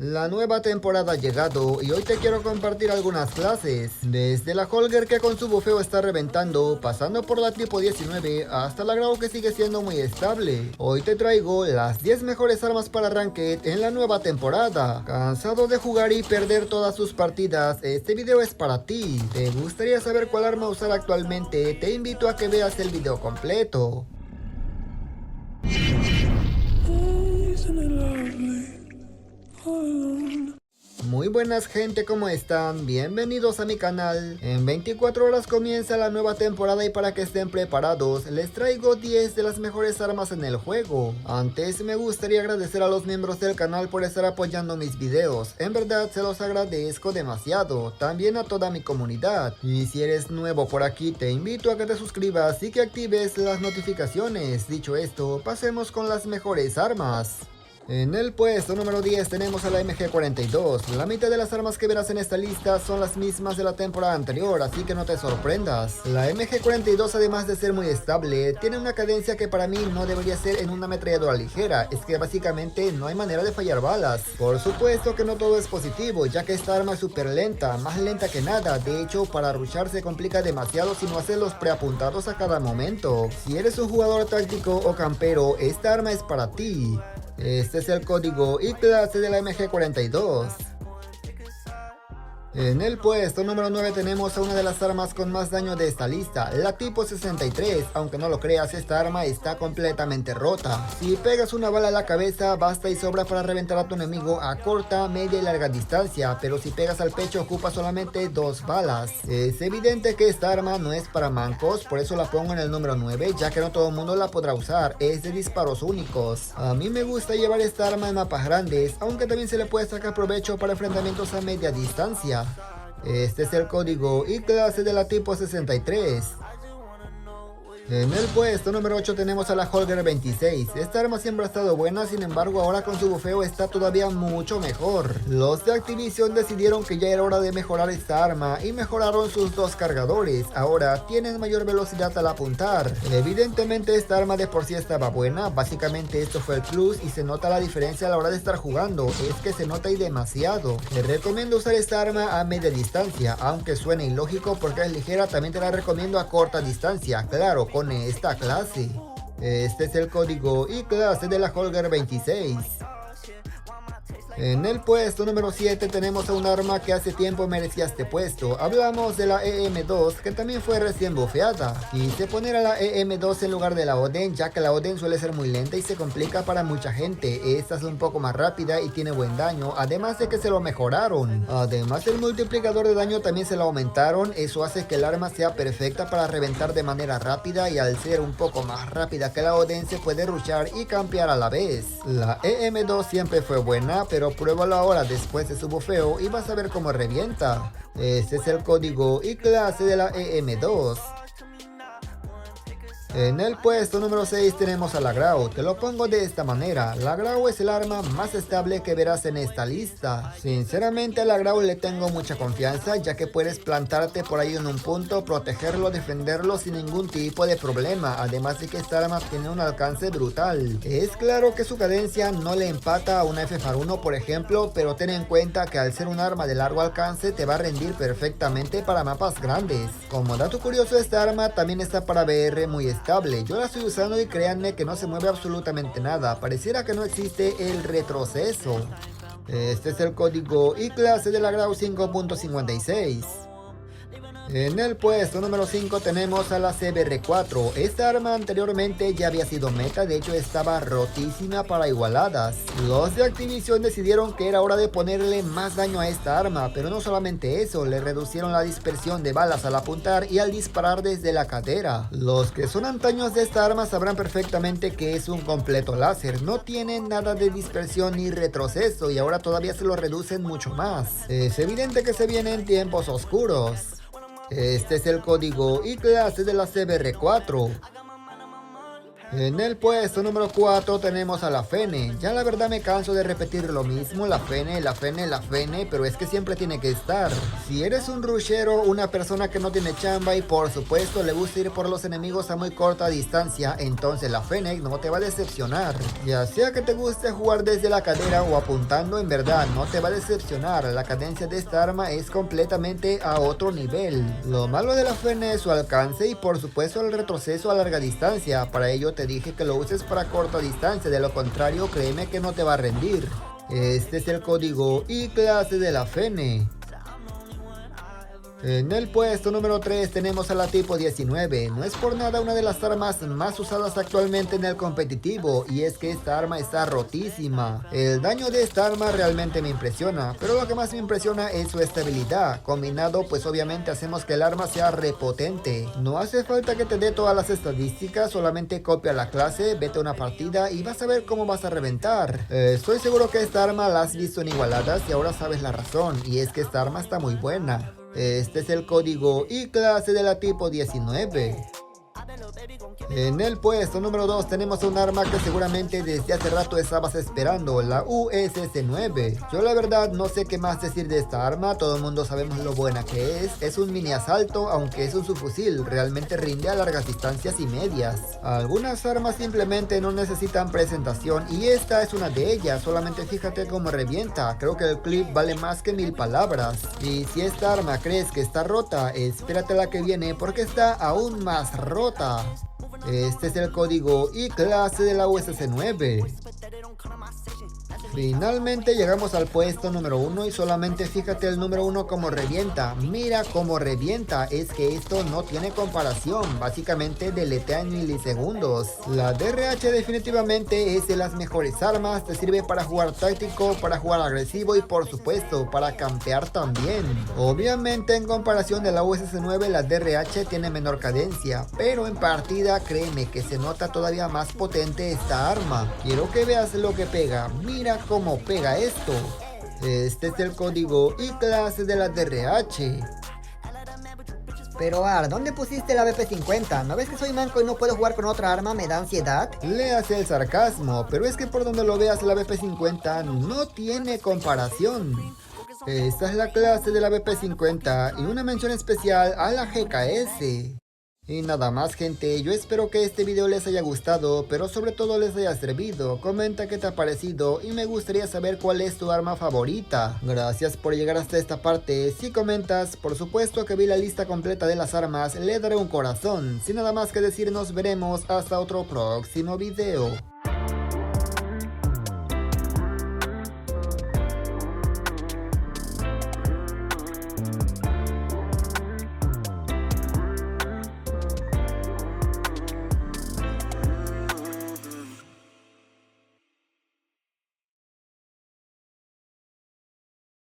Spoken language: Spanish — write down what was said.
La nueva temporada ha llegado y hoy te quiero compartir algunas clases, desde la Holger que con su bufeo está reventando, pasando por la tipo 19 hasta la Grau que sigue siendo muy estable. Hoy te traigo las 10 mejores armas para Ranked en la nueva temporada. ¿Cansado de jugar y perder todas sus partidas? Este video es para ti. ¿Te gustaría saber cuál arma usar actualmente? Te invito a que veas el video completo. Muy buenas gente, ¿cómo están? Bienvenidos a mi canal. En 24 horas comienza la nueva temporada y para que estén preparados, les traigo 10 de las mejores armas en el juego. Antes me gustaría agradecer a los miembros del canal por estar apoyando mis videos. En verdad se los agradezco demasiado. También a toda mi comunidad. Y si eres nuevo por aquí, te invito a que te suscribas y que actives las notificaciones. Dicho esto, pasemos con las mejores armas. En el puesto número 10 tenemos a la MG42. La mitad de las armas que verás en esta lista son las mismas de la temporada anterior, así que no te sorprendas. La MG42, además de ser muy estable, tiene una cadencia que para mí no debería ser en una ametralladora ligera. Es que básicamente no hay manera de fallar balas. Por supuesto que no todo es positivo, ya que esta arma es súper lenta, más lenta que nada. De hecho, para rushar se complica demasiado si no haces los preapuntados a cada momento. Si eres un jugador táctico o campero, esta arma es para ti. Este es el código y clase de la MG42. En el puesto número 9 tenemos a una de las armas con más daño de esta lista, la tipo 63, aunque no lo creas, esta arma está completamente rota. Si pegas una bala a la cabeza, basta y sobra para reventar a tu enemigo a corta, media y larga distancia, pero si pegas al pecho ocupa solamente 2 balas. Es evidente que esta arma no es para mancos, por eso la pongo en el número 9, ya que no todo el mundo la podrá usar, es de disparos únicos. A mí me gusta llevar esta arma en mapas grandes, aunque también se le puede sacar provecho para enfrentamientos a media distancia. Este es el código y clase de la tipo 63. En el puesto número 8 tenemos a la Holger 26. Esta arma siempre ha estado buena, sin embargo ahora con su bufeo está todavía mucho mejor. Los de Activision decidieron que ya era hora de mejorar esta arma y mejoraron sus dos cargadores. Ahora tienen mayor velocidad al apuntar. Evidentemente esta arma de por sí estaba buena, básicamente esto fue el plus y se nota la diferencia a la hora de estar jugando, es que se nota y demasiado. Te recomiendo usar esta arma a media distancia, aunque suene ilógico porque es ligera, también te la recomiendo a corta distancia, claro, con esta clase. Este es el código y clase de la Holger 26. En el puesto número 7 tenemos a un arma que hace tiempo merecía este puesto. Hablamos de la EM2, que también fue recién bufeada. Quise poner a la EM2 en lugar de la Oden, ya que la Oden suele ser muy lenta y se complica para mucha gente. Esta es un poco más rápida y tiene buen daño, además de que se lo mejoraron. Además el multiplicador de daño también se lo aumentaron, eso hace que el arma sea perfecta para reventar de manera rápida y al ser un poco más rápida que la Oden se puede rushar y campear a la vez. La EM2 siempre fue buena, pero pruébalo ahora después de su bufeo y vas a ver cómo revienta. Este es el código y clase de la EM2. En el puesto número 6 tenemos a la Grau. Te lo pongo de esta manera, la Grau es el arma más estable que verás en esta lista. Sinceramente a la Grau le tengo mucha confianza, ya que puedes plantarte por ahí en un punto, protegerlo, defenderlo sin ningún tipo de problema, además de que esta arma tiene un alcance brutal. Es claro que su cadencia no le empata a una FFAR1 por ejemplo, pero ten en cuenta que al ser un arma de largo alcance te va a rendir perfectamente para mapas grandes. Como dato curioso, esta arma también está para VR muy estable. Yo la estoy usando y créanme que no se mueve absolutamente nada, pareciera que no existe el retroceso. Este es el código y clase de la Grau 5.56. En el puesto número 5 tenemos a la CBR4. Esta arma anteriormente ya había sido meta, de hecho estaba rotísima para igualadas. Los de Activision decidieron que era hora de ponerle más daño a esta arma, pero no solamente eso, le reducieron la dispersión de balas al apuntar y al disparar desde la cadera. Los que son antaños de esta arma sabrán perfectamente que es un completo láser, no tiene nada de dispersión ni retroceso y ahora todavía se lo reducen mucho más. Es evidente que se vienen tiempos oscuros. Este es el código y clase de la CBR4. En el puesto número 4 tenemos a la Fene. Ya la verdad me canso de repetir lo mismo, la Fene, la Fene, la Fene, pero es que siempre tiene que estar. Si eres un rushero, una persona que no tiene chamba y por supuesto le gusta ir por los enemigos a muy corta distancia, entonces la Fennec no te va a decepcionar. Ya sea que te guste jugar desde la cadera o apuntando, en verdad no te va a decepcionar. La cadencia de esta arma es completamente a otro nivel. Lo malo de la Fennec es su alcance y por supuesto el retroceso a larga distancia. Para ello te dije que lo uses para corta distancia, de lo contrario créeme que no te va a rendir. Este es el código y clase de la Fene. En el puesto número 3 tenemos a la tipo 19, no es por nada una de las armas más usadas actualmente en el competitivo, y es que esta arma está rotísima. El daño de esta arma realmente me impresiona, pero lo que más me impresiona es su estabilidad, combinado pues obviamente hacemos que el arma sea repotente. No hace falta que te dé todas las estadísticas, solamente copia la clase, vete a una partida y vas a ver cómo vas a reventar. Estoy seguro que esta arma la has visto en igualadas y ahora sabes la razón, y es que esta arma está muy buena. Este es el código y clase de la tipo 19. En el puesto número 2 tenemos un arma que seguramente desde hace rato estabas esperando, la USS-9. Yo la verdad no sé qué más decir de esta arma, todo el mundo sabemos lo buena que es un mini asalto, aunque es un subfusil, realmente rinde a largas distancias y medias. Algunas armas simplemente no necesitan presentación y esta es una de ellas, solamente fíjate cómo revienta, creo que el clip vale más que 1000 palabras. Y si esta arma crees que está rota, espérate la que viene porque está aún más rota. Este es el código y clase de la USS-9. Finalmente llegamos al puesto número 1 y solamente fíjate el número 1 como revienta. Mira cómo revienta, es que esto no tiene comparación, básicamente deletea en milisegundos. La DRH definitivamente es de las mejores armas, te sirve para jugar táctico, para jugar agresivo y por supuesto para campear también. Obviamente en comparación de la USS-9 la DRH tiene menor cadencia, pero en partida créeme que se nota todavía más potente esta arma. Quiero que veas lo que pega, mira cómo pega esto. Este es el código y clase de la DRH. Pero Ar, ¿dónde pusiste la BP50? ¿No ves que soy manco y no puedo jugar con otra arma? ¿Me da ansiedad? Le hace el sarcasmo, pero es que por donde lo veas la BP50 no tiene comparación. Esta es la clase de la BP50 y una mención especial a la GKS. Y nada más gente, yo espero que este video les haya gustado, pero sobre todo les haya servido. Comenta qué te ha parecido y me gustaría saber cuál es tu arma favorita. Gracias por llegar hasta esta parte. Si comentas, por supuesto que vi la lista completa de las armas, le daré un corazón. Sin nada más que decir, nos veremos hasta otro próximo video.